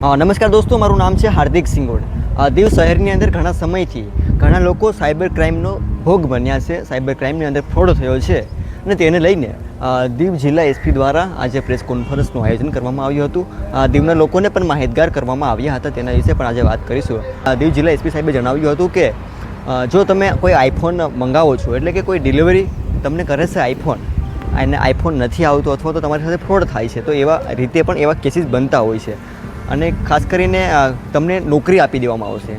નમસ્કાર દોસ્તો, મારું નામ છે હાર્દિક સિંગોડ। દીવ શહેરની અંદર ઘણા સમયથી ઘણા લોકો સાયબર ક્રાઇમનો ભોગ બન્યા છે। સાયબર ક્રાઇમની અંદર ફ્રોડ થયો છે અને તેને લઈને દીવ જિલ્લા એસપી દ્વારા આજે પ્રેસ કોન્ફરન્સનું આયોજન કરવામાં આવ્યું હતું। દીવના લોકોને પણ માહિતગાર કરવામાં આવ્યા હતા, તેના વિશે પણ આજે વાત કરીશું। દીવ જિલ્લા એસપી સાહેબે જણાવ્યું હતું કે જો તમે કોઈ આઈફોન મંગાવો છો, એટલે કે કોઈ ડિલિવરી તમને કરે છે આઈફોન અને આઈફોન નથી આવતો અથવા તો તમારી સાથે ફ્રોડ થાય છે, તો એવા રીતે પણ એવા કેસીસ બનતા હોય છે। અને ખાસ કરીને તમને નોકરી આપી દેવામાં આવશે,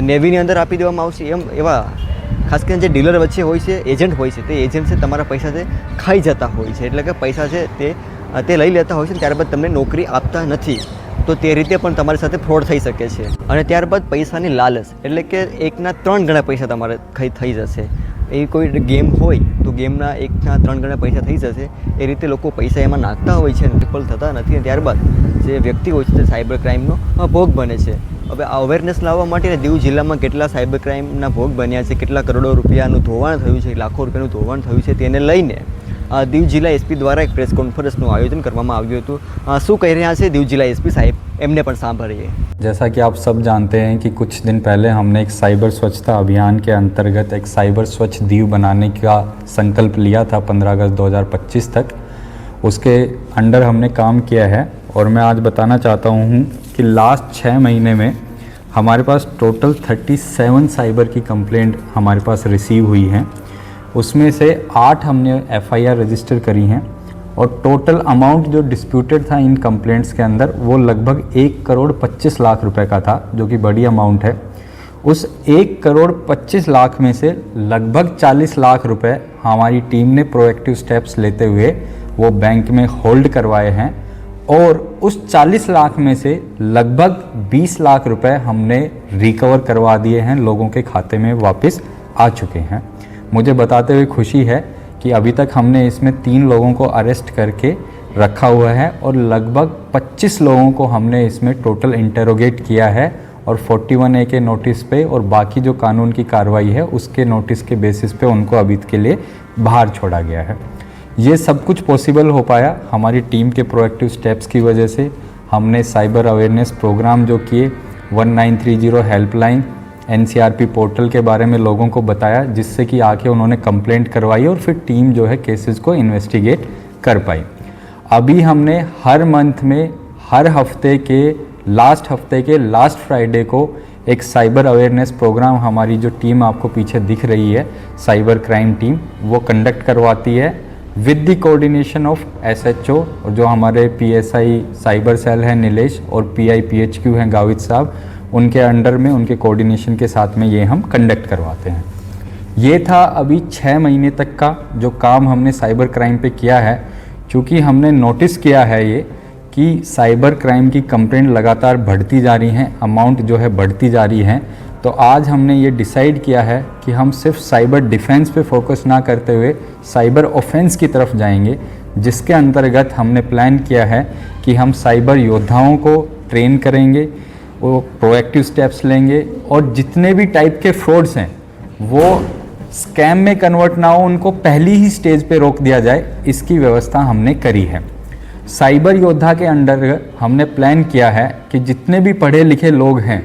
નેવીની અંદર આપી દેવામાં આવશે। એવા ખાસ કરીને જે ડીલર વચ્ચે હોય છે, એજન્ટ હોય છે, તે એજન્ટ છે તમારા પૈસા તે ખાઈ જતા હોય છે, એટલે કે પૈસા છે તે લઈ લેતા હોય છે, ત્યારબાદ તમને નોકરી આપતા નથી। તો તે રીતે પણ તમારી સાથે ફ્રોડ થઈ શકે છે। અને ત્યારબાદ પૈસાની લાલચ, એટલે કે 1ના 3 ગણા પૈસા તમારે થઈ જશે। એ કોઈ ગેમ હોય તો ગેમના 1ના 3 ગણા પૈસા થઈ જશે, એ રીતે લોકો પૈસા એમાં નાખતા હોય છે, વિફળ થતા નથી। ત્યારબાદ જે વ્યક્તિ હોય છે તે સાયબર ક્રાઇમનો ભોગ બને છે। હવે આ અવેરનેસ લાવવા માટે દીવ જિલ્લામાં કેટલા સાયબર ક્રાઇમના ભોગ બન્યા છે, કેટલા કરોડો રૂપિયાનું ધોવાણ થયું છે, લાખો રૂપિયાનું ધોવાણ થયું છે, તેને લઈને દીવ જિલ્લા એસપી દ્વારા એક પ્રેસ કોન્ફરન્સનું આયોજન કરવામાં આવ્યું હતું। શું કહી રહ્યા છે દીવ જિલ્લા એસપી સાહેબ, એમને પણ સાંભળીએ। जैसा कि आप सब जानते हैं कि कुछ दिन पहले हमने एक साइबर स्वच्छता अभियान के अंतर्गत एक साइबर स्वच्छ दीव बनाने का संकल्प लिया था 15 अगस्त 2025 तक। उसके अंडर हमने काम किया है और मैं आज बताना चाहता हूँ कि लास्ट 6 महीने में हमारे पास टोटल 37 साइबर की कंप्लेंट हमारे पास रिसीव हुई हैं। उसमें से 8 हमने FIR रजिस्टर करी हैं और टोटल अमाउंट जो डिस्प्यूटेड था इन कंप्लेंट्स के अंदर वो लगभग 1 करोड़ 25 लाख रुपए का था, जो कि बड़ी अमाउंट है। उस 1 करोड़ 25 लाख में से लगभग 40 लाख रुपए हमारी टीम ने प्रोएक्टिव स्टेप्स लेते हुए वो बैंक में होल्ड करवाए हैं और उस 40 लाख में से लगभग 20 लाख रुपए हमने रिकवर करवा दिए हैं, लोगों के खाते में वापस आ चुके हैं। मुझे बताते हुए खुशी है कि अभी तक हमने इसमें 3 लोगों को अरेस्ट करके रखा हुआ है और लगभग 25 लोगों को हमने इसमें टोटल इंटेरोगेट किया है और 41A के नोटिस पे और बाकी जो कानून की कार्रवाई है उसके नोटिस के बेसिस पे उनको अभी के लिए बाहर छोड़ा गया है। ये सब कुछ पॉसिबल हो पाया हमारी टीम के प्रोएक्टिव स्टेप्स की वजह से। हमने साइबर अवेयरनेस प्रोग्राम जो किए, 1930 हेल्पलाइन, NCRP पोर्टल के बारे में लोगों को बताया, जिससे कि आके उन्होंने कंप्लेंट करवाई और फिर टीम जो है केसेस को इन्वेस्टिगेट कर पाई। अभी हमने हर मंथ में हर हफ्ते के लास्ट फ्राइडे को एक साइबर अवेयरनेस प्रोग्राम हमारी जो टीम आपको पीछे दिख रही है, साइबर क्राइम टीम, वो कंडक्ट करवाती है with the coordination of SHO, और जो हमारे PSI साइबर सेल है नीलेश और PI PHQ हैं गावित साहब, उनके अंडर में उनके कोऑर्डिनेशन के साथ में ये हम कंडक्ट करवाते हैं। ये था अभी 6 महीने तक का जो काम हमने साइबर क्राइम पे किया है। क्योंकि हमने नोटिस किया है ये कि साइबर क्राइम की कंप्लेंट लगातार बढ़ती जा रही हैं, अमाउंट जो है बढ़ती जा रही है, तो आज हमने ये डिसाइड किया है कि हम सिर्फ साइबर डिफेंस पे फोकस ना करते हुए साइबर ऑफेंस की तरफ जाएंगे, जिसके अंतर्गत हमने प्लान किया है कि हम साइबर योद्धाओं को ट्रेन करेंगे, वो प्रोएक्टिव स्टेप्स लेंगे और जितने भी टाइप के फ्रॉड्स हैं वो स्कैम में कन्वर्ट ना हो, उनको पहली ही स्टेज पे रोक दिया जाए, इसकी व्यवस्था हमने करी है। साइबर योद्धा के अंडर हमने प्लान किया है कि जितने भी पढ़े लिखे लोग हैं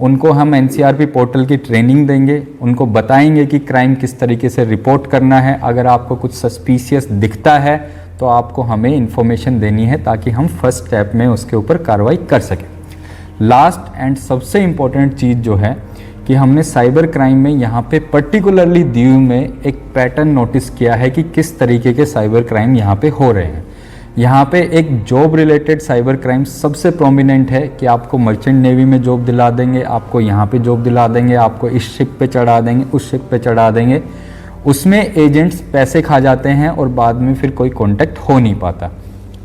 उनको हम NCRP पोर्टल की ट्रेनिंग देंगे, उनको बताएंगे कि क्राइम किस तरीके से रिपोर्ट करना है। अगर आपको कुछ सस्पिशियस दिखता है तो आपको हमें इन्फॉर्मेशन देनी है ताकि हम फर्स्ट स्टेप में उसके ऊपर कार्रवाई कर सकें। लास्ट एंड सबसे इम्पोर्टेंट चीज़ जो है कि हमने साइबर क्राइम में यहाँ पे पर्टिकुलरली दीव में एक पैटर्न नोटिस किया है कि किस तरीके के साइबर क्राइम यहाँ पे हो रहे हैं। यहाँ पे एक जॉब रिलेटेड साइबर क्राइम सबसे प्रोमिनेंट है कि आपको मर्चेंट नेवी में जॉब दिला देंगे, आपको यहाँ पे जॉब दिला देंगे, आपको इस शिप पे चढ़ा देंगे, उस शिप पे चढ़ा देंगे। उसमें एजेंट्स पैसे खा जाते हैं और बाद में फिर कोई कॉन्टैक्ट हो नहीं पाता।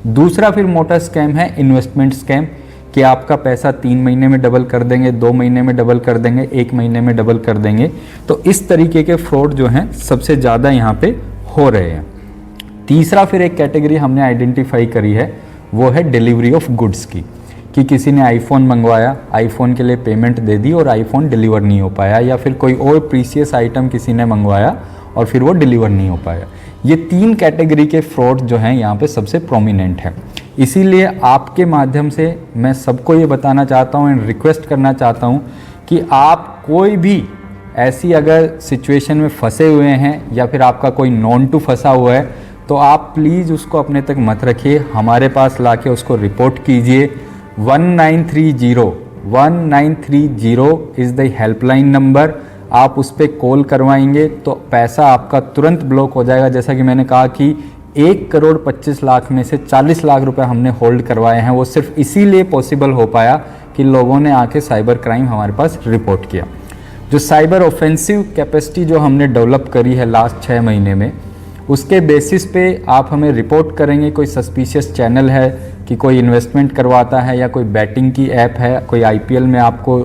दूसरा फिर मोटा स्कैम है इन्वेस्टमेंट स्कैम, कि आपका पैसा 3 महीने में डबल कर देंगे, 2 महीने में डबल कर देंगे, 1 महीने में डबल कर देंगे। तो इस तरीके के फ्रॉड जो हैं सबसे ज़्यादा यहाँ पे हो रहे हैं। तीसरा फिर एक कैटेगरी हमने आइडेंटिफाई करी है, वो है डिलीवरी ऑफ गुड्स की, कि किसी ने आईफोन मंगवाया, आईफोन के लिए पेमेंट दे दी और आईफोन डिलीवर नहीं हो पाया, या फिर कोई और प्रीसियस आइटम किसी ने मंगवाया और फिर वो डिलीवर नहीं हो पाया। ये 3 कैटेगरी के फ्रॉड जो हैं यहाँ पे सबसे प्रोमिनेंट है। इसीलिए आपके माध्यम से मैं सबको ये बताना चाहता हूँ एंड रिक्वेस्ट करना चाहता हूँ कि आप कोई भी ऐसी अगर सिचुएशन में फंसे हुए हैं या फिर आपका कोई नॉन टू फंसा हुआ है तो आप प्लीज़ उसको अपने तक मत रखिए, हमारे पास लाके उसको रिपोर्ट कीजिए। 1930 इज़ द हेल्पलाइन नंबर। आप उस पर कॉल करवाएंगे तो पैसा आपका तुरंत ब्लॉक हो जाएगा। जैसा कि मैंने कहा कि 1,25,00,000 में से 40 लाख रुपए हमने होल्ड करवाए हैं, वो सिर्फ इसीलिए पॉसिबल हो पाया कि लोगों ने आके साइबर क्राइम हमारे पास रिपोर्ट किया। जो साइबर ऑफेंसिव कैपेसिटी जो हमने डेवलप करी है लास्ट 6 महीने में, उसके बेसिस पे आप हमें रिपोर्ट करेंगे कोई सस्पिशियस चैनल है कि कोई इन्वेस्टमेंट करवाता है या कोई बैटिंग की ऐप है, कोई आईपीएल में आपको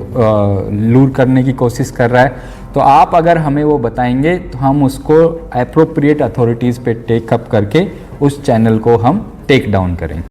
लूर करने की कोशिश कर रहा है, तो आप अगर हमें वो बताएंगे तो हम उसको एप्रोप्रिएट अथॉरिटीज़ पे टेक अप करके उस चैनल को हम टेक डाउन करेंगे।